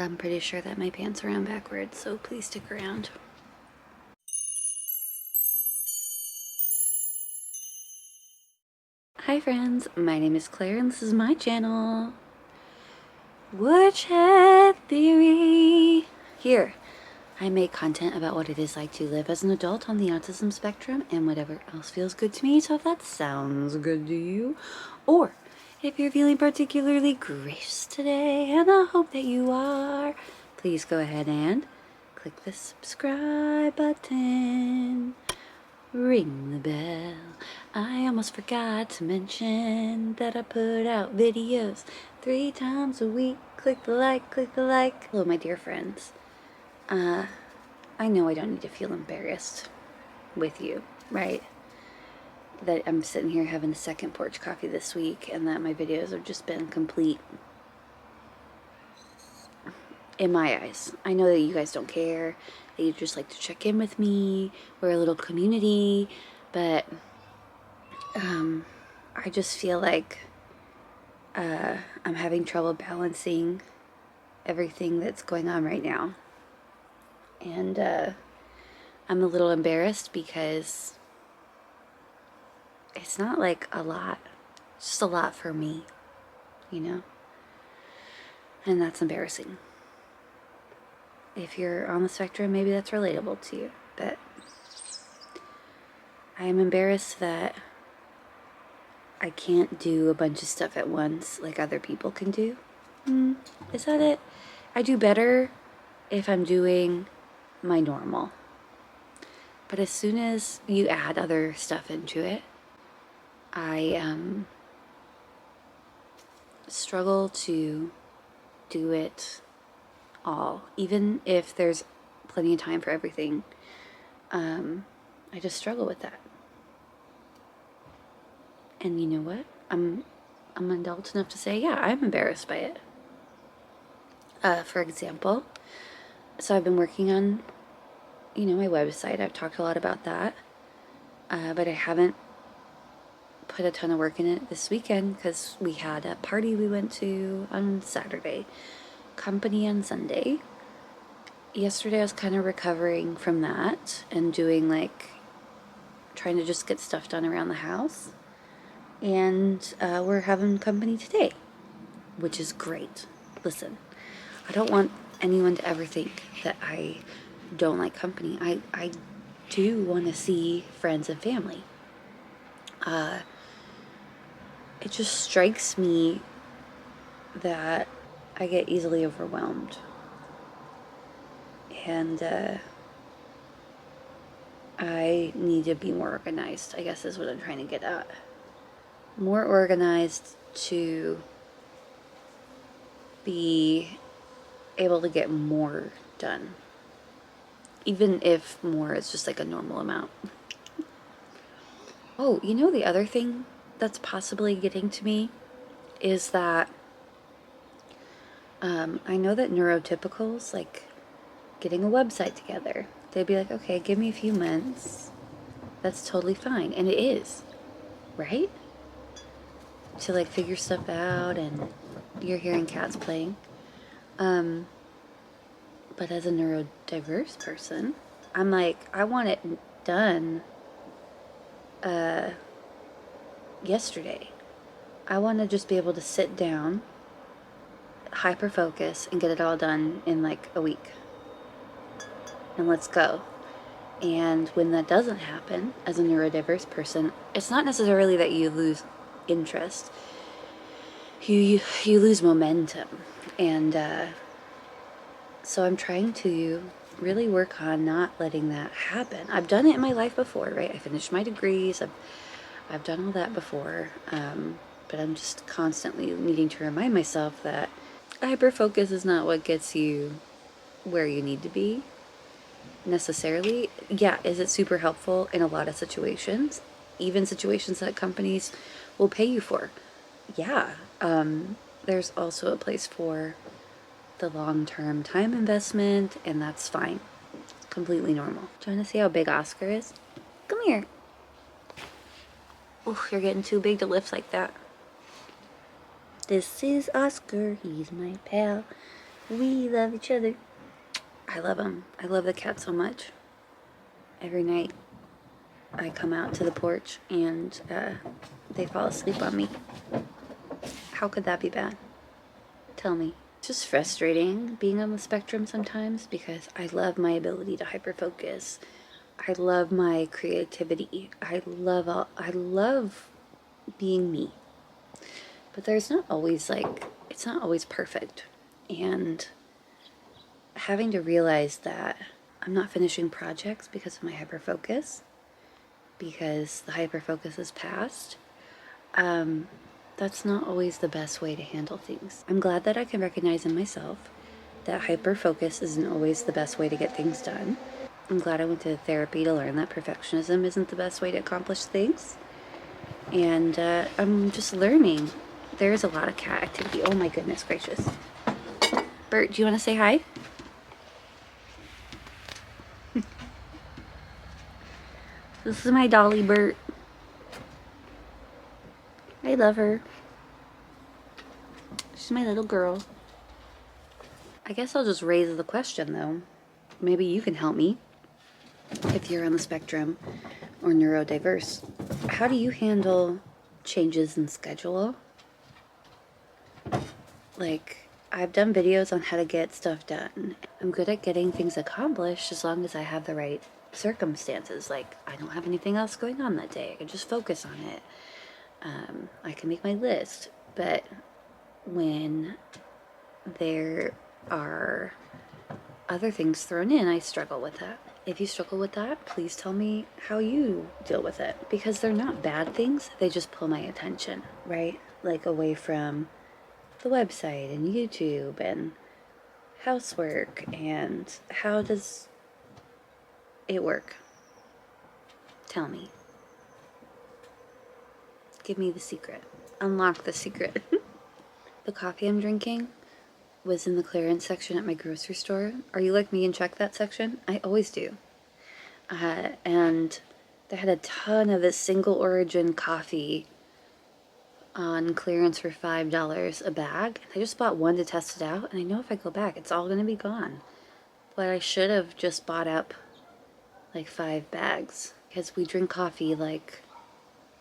I'm pretty sure that my pants are on backwards, so please stick around. Hi friends, my name is Claire and this is my channel, Woodshed Theory. Here, I make content about what it is like to live as an adult on the autism spectrum and whatever else feels good to me, so if that sounds good to you, or if you're feeling particularly gracious today, and I hope that you are, please go ahead and click the subscribe button. Ring the bell. I almost forgot to mention that I put out videos 3 times a week. Click the like, click the like. Hello, my dear friends. I know I don't need to feel embarrassed with you, right? That I'm sitting here having a second porch coffee this week and that my videos have just been complete in my eyes. I know that you guys don't care, that you just like to check in with me. We're a little community, but I just feel like I'm having trouble balancing everything that's going on right now. And I'm a little embarrassed because it's not like a lot. It's just a lot for me, you know? And that's embarrassing. If you're on the spectrum, maybe that's relatable to you. But I am embarrassed that I can't do a bunch of stuff at once like other people can do. Is that it? I do better if I'm doing my normal. But as soon as you add other stuff into it, I struggle to do it all. Even if there's plenty of time for everything, I just struggle with that. And you know what? I'm adult enough to say, yeah, I'm embarrassed by it. For example, so I've been working on, my website. I've talked a lot about that, but I haven't put a ton of work in it this weekend because we had a party we went to on Saturday, company on Sunday. Yesterday I was kind of recovering from that and doing trying to just get stuff done around the house. And we're having company today, which is great. Listen, I don't want anyone to ever think that I don't like company. I do want to see friends and family. It just strikes me that I get easily overwhelmed. And I need to be more organized, I guess is what I'm trying to get at. More organized to be able to get more done. Even if more is just like a normal amount. Oh, the other thing that's possibly getting to me is that I know that neurotypicals, like getting a website together, they'd be like, okay, give me a few months. That's totally fine. And it is, right? To figure stuff out, and you're hearing cats playing. But as a neurodiverse person, I'm like, I want it done yesterday. I want to just be able to sit down, hyper focus, and get it all done in a week. And let's go. And when that doesn't happen, as a neurodiverse person, it's not necessarily that you lose interest. You lose momentum. And so I'm trying to really work on not letting that happen. I've done it in my life before, right? I finished my degrees. I've done all that before. But I'm just constantly needing to remind myself that hyper-focus is not what gets you where you need to be, necessarily. Yeah, is it super helpful in a lot of situations? Even situations that companies will pay you for. Yeah. There's also a place for the long-term time investment, and that's fine. Completely normal. Do you want to see how big Oscar is? Come here. Oh, you're getting too big to lift like that. This is Oscar, he's my pal. We love each other. I love them. I love the cat so much. Every night I come out to the porch and they fall asleep on me. How could that be bad? Tell me. It's just frustrating being on the spectrum sometimes because I love my ability to hyperfocus. I love my creativity. I love being me. But there's not always it's not always perfect. And having to realize that I'm not finishing projects because of my hyperfocus, because the hyperfocus is past, that's not always the best way to handle things. I'm glad that I can recognize in myself that hyperfocus isn't always the best way to get things done. I'm glad I went to therapy to learn that perfectionism isn't the best way to accomplish things. And I'm just learning. There's a lot of cat activity. Oh my goodness gracious. Bert, do you want to say hi? This is my dolly, Bert. I love her. She's my little girl. I guess I'll just raise the question though. Maybe you can help me if you're on the spectrum or neurodiverse. How do you handle changes in schedule? Like, I've done videos on how to get stuff done. I'm good at getting things accomplished as long as I have the right circumstances. Like, I don't have anything else going on that day. I can just focus on it. I can make my list. But when there are other things thrown in, I struggle with that. If you struggle with that, please tell me how you deal with it. Because they're not bad things, they just pull my attention, right? Like away from the website and YouTube and housework. And how does it work? Tell me. Give me the secret. Unlock the secret. The coffee I'm drinking was in the clearance section at my grocery store. Are you like me and check that section? I always do. And they had a ton of this single origin coffee on clearance for $5 a bag. I just bought one to test it out, and I know if I go back, it's all gonna be gone. But I should have just bought up like 5 bags, because we drink coffee like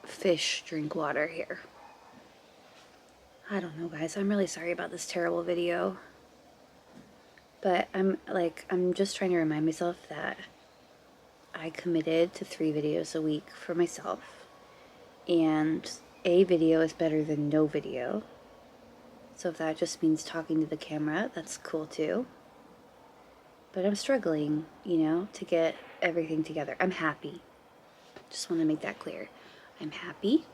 fish drink water here. I don't know, guys. I'm really sorry about this terrible video. But I'm just trying to remind myself that I committed to 3 videos a week for myself. And a video is better than no video. So if that just means talking to the camera, that's cool too. But I'm struggling, you know, to get everything together. I'm happy. Just want to make that clear. I'm happy.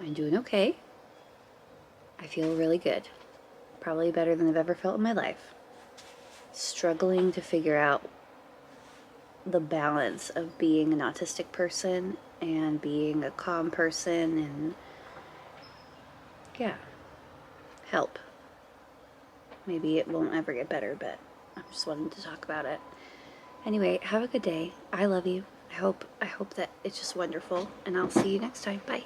I'm doing okay. I feel really good. Probably better than I've ever felt in my life. Struggling to figure out the balance of being an autistic person and being a calm person, and yeah, help. Maybe it won't ever get better, but I'm just wanting to talk about it. Anyway, have a good day. I love you. I hope that it's just wonderful, and I'll see you next time. Bye.